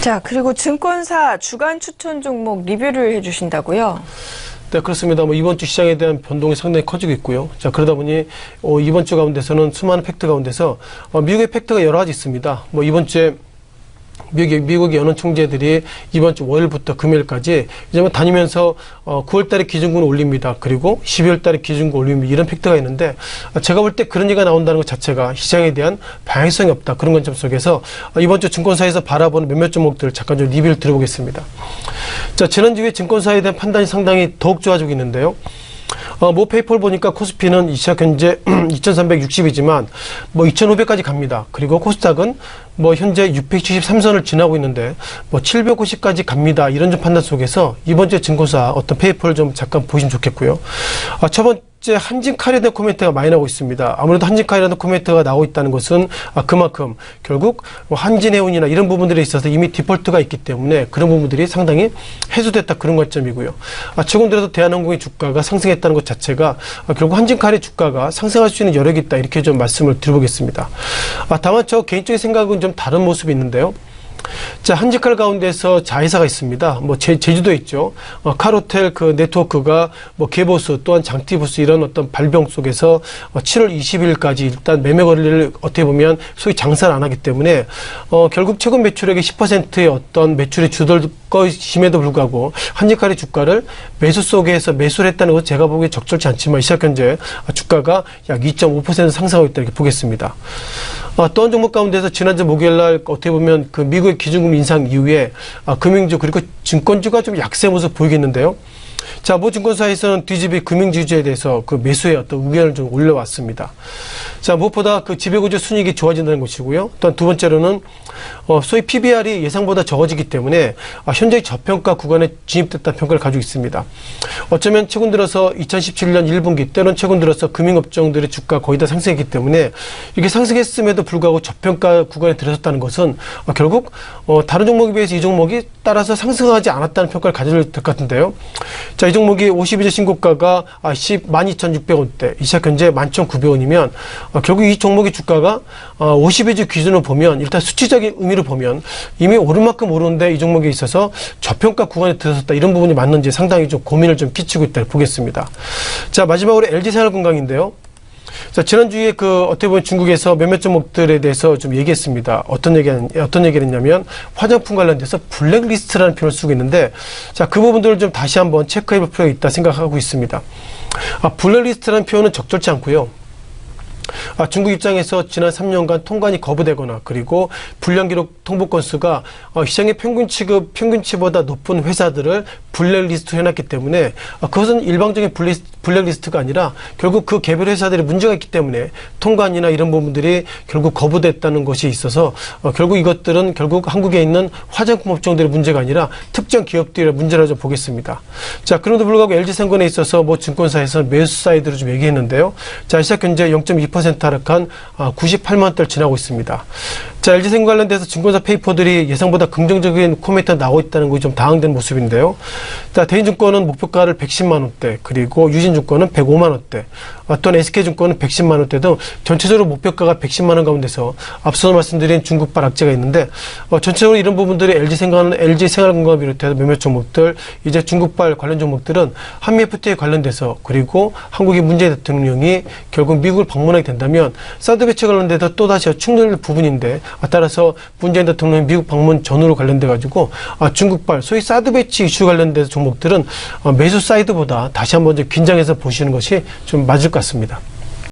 자, 그리고 증권사 주간 추천 종목 리뷰를 해주신다고요? 네, 그렇습니다. 이번 주 시장에 대한 변동이 상당히 커지고 있고요. 자, 그러다 보니 이번 주 가운데서는 수많은 팩트 가운데서 미국의 팩트가 여러 가지 있습니다. 이번 주에 미국의 연은 총재들이 이번 주 월요일부터 금요일까지 이제 다니면서 9월 달에 기준금을 올립니다. 그리고 12월 달에 기준금 올립니다. 이런 팩트가 있는데 제가 볼 때 그런 얘기가 나온다는 것 자체가 시장에 대한 방향성이 없다. 그런 관점 속에서 이번 주 증권사에서 바라보는 몇몇 종목들을 잠깐 좀 리뷰를 드려보겠습니다. 자, 지난주에 증권사에 대한 판단이 상당히 더욱 좋아지고 있는데요. 모 페이퍼를 보니까 코스피는 이 시각 현재 2360이지만 2500까지 갑니다. 그리고 코스닥은 현재 673선을 지나고 있는데 750까지 갑니다. 이런 좀 판단 속에서 이번 주에 증권사 어떤 페이퍼를 좀 잠깐 보시면 좋겠고요. 첫 번째 한진칼에 대한 코멘트가 많이 나오고 있습니다. 아무래도 한진칼이라는 코멘트가 나오고 있다는 것은 그만큼 결국 한진해운이나 이런 부분들에 있어서 이미 디폴트가 있기 때문에 그런 부분들이 상당히 해소됐다, 그런 관점이고요. 최근 들어서 대한항공의 주가가 상승했다는 것 자체가 결국 한진칼의 주가가 상승할 수 있는 여력이 있다, 이렇게 좀 말씀을 드려보겠습니다. 다만 저 개인적인 생각은 좀 다른 모습이 있는데요. 자, 한진칼 가운데서 자회사가 있습니다. 제주도에 있죠. 칼호텔 그 네트워크가 개보수 또한 장티부스 이런 어떤 발병 속에서 7월 20일까지 일단 매매 거래를 어떻게 보면 소위 장사를 안 하기 때문에 결국 최근 매출액의 10%의 어떤 매출이 주도할 것임에도 불구하고 한진칼의 주가를 매수 속에서 매수를 했다는 것은 제가 보기에 적절치 않지만 이 시각 현재 주가가 약 2.5% 상승하고 있다, 이렇게 보겠습니다. 또 한 종목 가운데서 지난주 목요일날 어떻게 보면 그 미국의 기준금 인상 이후에 금융주 그리고 증권주가 좀 약세 모습 보이겠는데요. 자, 모 증권사에서는 DGB 금융지주에 대해서 그 매수의 어떤 의견을 좀 올려왔습니다. 자, 무엇보다 그 지배구조 순이익이 좋아진다는 것이고요. 또한 두 번째로는 소위 PBR이 예상보다 적어지기 때문에 현재 저평가 구간에 진입됐다는 평가를 가지고 있습니다. 어쩌면 최근 들어서 2017년 1분기 때는 최근 들어서 금융업종들의 주가 거의 다 상승했기 때문에 이게 상승했음에도 불구하고 저평가 구간에 들어섰다는 것은 결국 다른 종목에 비해서 이 종목이 따라서 상승하지 않았다는 평가를 가져야 될 것 같은데요. 자, 이 종목이 52주 신고가가 12,600원대, 이 시각 현재 11,900원이면 결국 이 종목의 주가가 52주 기준으로 보면 일단 수치적인 의미로 보면 이미 오른 만큼 오르는데 이 종목에 있어서 저평가 구간에 들어섰다, 이런 부분이 맞는지 상당히 좀 고민을 좀 끼치고 있다 보겠습니다. 자, 마지막으로 LG생활건강인데요. 자, 지난주에 어떻게 보면 중국에서 몇몇 종목들에 대해서 좀 얘기했습니다. 어떤 얘기를 했냐면 화장품 관련돼서 블랙리스트라는 표현을 쓰고 있는데, 자, 그 부분들을 좀 다시 한번 체크해 볼 필요가 있다 생각하고 있습니다. 블랙리스트라는 표현은 적절치 않고요. 중국 입장에서 지난 3년간 통관이 거부되거나 그리고 불량기록 통보 건수가 시장의 평균치보다 높은 회사들을 블랙리스트 해놨기 때문에 그것은 일방적인 블랙리스트가 아니라 결국 그 개별 회사들이 문제가 있기 때문에 통관이나 이런 부분들이 결국 거부됐다는 것이 있어서 결국 이것들은 결국 한국에 있는 화장품 업종들의 문제가 아니라 특정 기업들의 문제라고 좀 보겠습니다. 자, 그럼에도 불구하고 LG생건에 있어서 증권사에서는 매수 사이드로 좀 얘기했는데요. 자, 시작 현재 0.2% 하락한 98만 원대를 지나고 있습니다. 자, LG생건 관련돼서 증권사 페이퍼들이 예상보다 긍정적인 코멘트가 나오고 있다는 것이 좀 당황된 모습인데요. 자, 대인증권은 목표가를 110만 원대, 그리고 유진증권은 105만 원대, 또한 SK증권은 110만 원대 등 전체적으로 목표가가 110만 원 가운데서 앞서 말씀드린 중국발 악재가 있는데 전체적으로 이런 부분들이 LG생활건강을 비롯해서 몇몇 종목들, 이제 중국발 관련 종목들은 한미 FTA 관련돼서 그리고 한국의 문재인 대통령이 결국 미국을 방문하게 된다면 사드 배치 관련돼서 또다시 충돌될 부분인데, 따라서 문재인 대통령이 미국 방문 전후로 관련돼 가지고 중국발 소위 사드 배치 이슈 관련돼서 종목들은 매수 사이드보다 다시 한번 좀 긴장해서 보시는 것이 좀 맞을 것 같습니다.